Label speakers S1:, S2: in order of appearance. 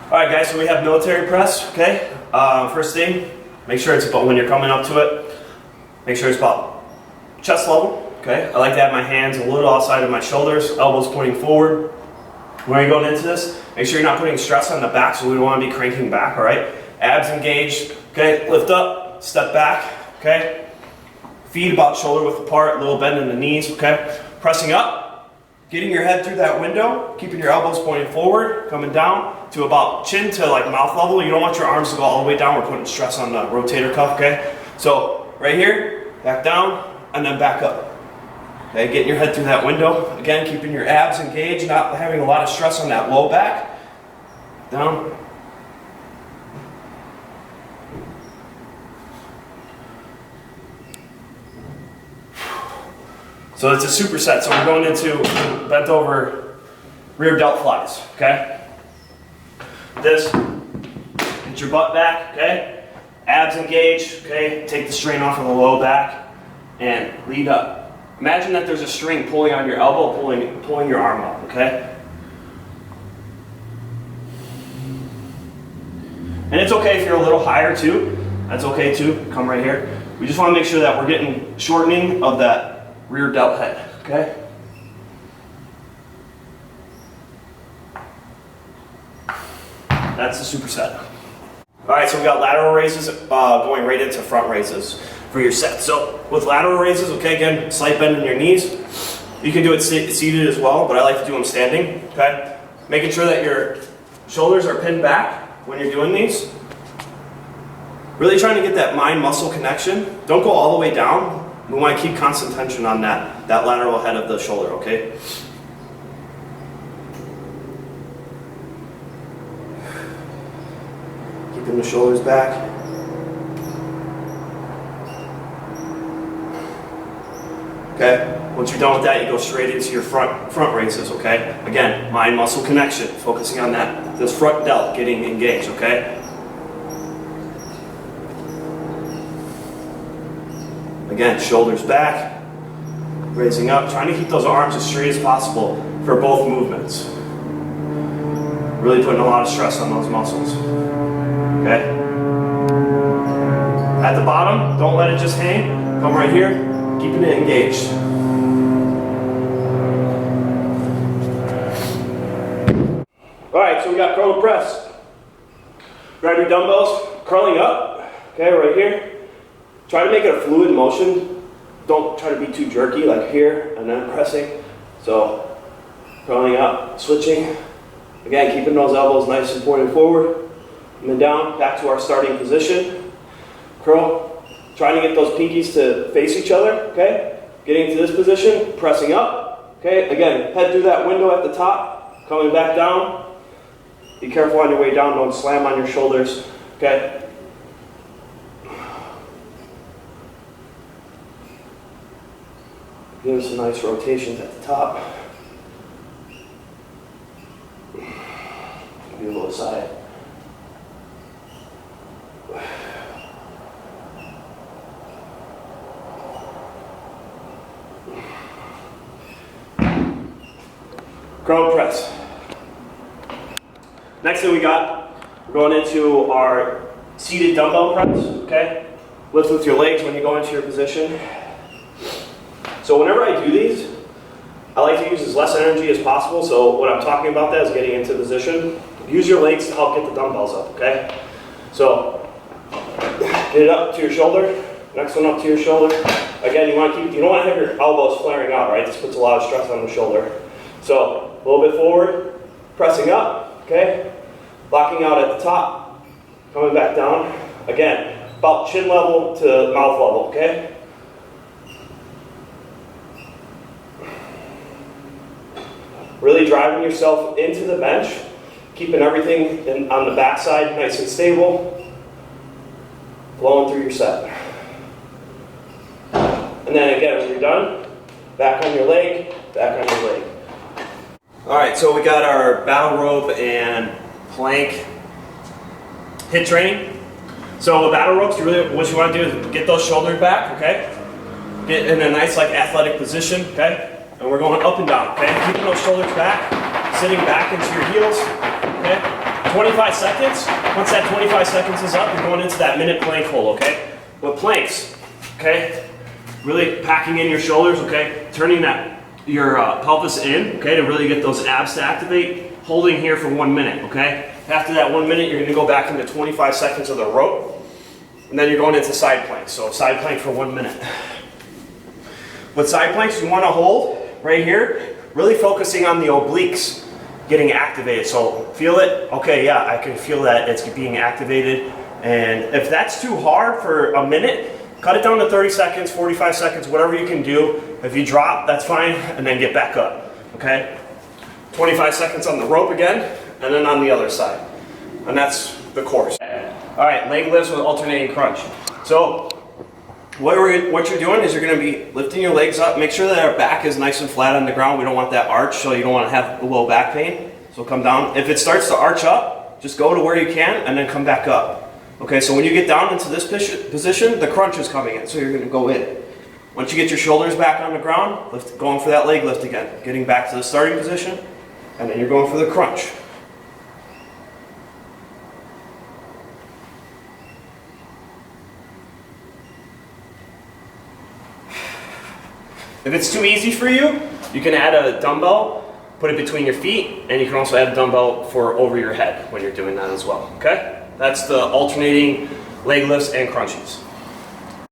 S1: Alright guys, so we have military press, okay? First thing, make sure it's about, when you're coming up to it, make sure it's about chest level, okay? I like to have my hands a little outside of my shoulders, elbows pointing forward. When you're going into this, make sure you're not putting stress on the back, so we don't want to be cranking back, alright? Abs engaged, okay? Lift up, step back, okay? Feet about shoulder width apart, a little bend in the knees, okay? Pressing up, getting your head through that window, keeping your elbows pointing forward, coming down to about chin to like mouth level. You don't want your arms to go all the way down. We're putting stress on the rotator cuff, okay? So right here, back down, and then back up. Okay, getting your head through that window. Again, keeping your abs engaged, not having a lot of stress on that low back. Down. So it's a superset. So we're going into bent over rear delt flies, okay? This, get your butt back, okay? Abs engaged, okay? Take the strain off of the low back and lead up. Imagine that there's a string pulling on your elbow, pulling your arm up, okay? And it's okay if you're a little higher too. That's okay too. Come right here. We just want to make sure that we're getting shortening of that rear delt head, okay? That's the superset. Alright, so we got lateral raises going right into front raises for your set. So with lateral raises, okay, again, slight bend in your knees. You can do it seated as well, but I like to do them standing, okay? Making sure that your shoulders are pinned back when you're doing these. Really trying to get that mind-muscle connection. Don't go all the way down. We want to keep constant tension on that lateral head of the shoulder, okay? Keeping the shoulders back. Okay? Once you're done with that, you go straight into your front raises, okay? Again, mind-muscle connection, focusing on this front delt getting engaged, okay? Again, shoulders back, raising up, trying to keep those arms as straight as possible for both movements. Really putting a lot of stress on those muscles. Okay? At the bottom, don't let it just hang. Come right here, keeping it engaged. Alright, so we got curl press. Grab your dumbbells, curling up, okay, right here. Try to make it a fluid motion. Don't try to be too jerky, like here and then pressing. So, curling up, switching. Again, keeping those elbows nice and pointed forward. And then down, back to our starting position. Curl. Trying to get those pinkies to face each other, okay? Getting to this position, pressing up. Okay, again, head through that window at the top, coming back down. Be careful on your way down, don't slam on your shoulders, okay? Give us some nice rotations at the top. Give you a little side. Curl press. Next thing we're going into our seated dumbbell press, okay? Lift with your legs when you go into your position. So whenever I do these, I like to use as less energy as possible. So what I'm talking about that is getting into position. Use your legs to help get the dumbbells up, okay? So get it up to your shoulder. Next one up to your shoulder. Again, you don't want to have your elbows flaring out, right? This puts a lot of stress on the shoulder. So a little bit forward, pressing up, okay? Locking out at the top, coming back down. Again, about chin level to mouth level, okay? Really driving yourself into the bench, keeping everything on the backside nice and stable, flowing through your set. And then again, when you're done, back on your leg, back on your leg. All right, so we got our battle rope and plank hit training. So with battle ropes, what you want to do is get those shoulders back, okay? Get in a nice like athletic position, okay? And we're going up and down, okay? Keeping those shoulders back, sitting back into your heels, okay? 25 seconds. Once that 25 seconds is up, you're going into that minute plank hold, okay? With planks, okay? Really packing in your shoulders, okay? Turning your pelvis in, okay, to really get those abs to activate. Holding here for 1 minute, okay? After that 1 minute, you're gonna go back into 25 seconds of the rope, and then you're going into side planks. So side plank for 1 minute. With side planks, you wanna hold right here, really focusing on the obliques getting activated. So feel it, okay, yeah, I can feel that it's being activated. And if that's too hard for a minute, cut it down to 30 seconds, 45 seconds, whatever you can do. If you drop, that's fine, and then get back up, okay? 25 seconds on the rope again, and then on the other side. And that's the course. All right, leg lifts with alternating crunch. So what you're doing is you're gonna be lifting your legs up. Make sure that our back is nice and flat on the ground. We don't want that arch, so you don't wanna have low back pain. So come down. If it starts to arch up, just go to where you can and then come back up. Okay, so when you get down into this position, the crunch is coming in, so you're gonna go in. Once you get your shoulders back on the ground, going for that leg lift again. Getting back to the starting position, and then you're going for the crunch. If it's too easy for you, you can add a dumbbell, put it between your feet, and you can also add a dumbbell for over your head when you're doing that as well, okay? That's the alternating leg lifts and crunches.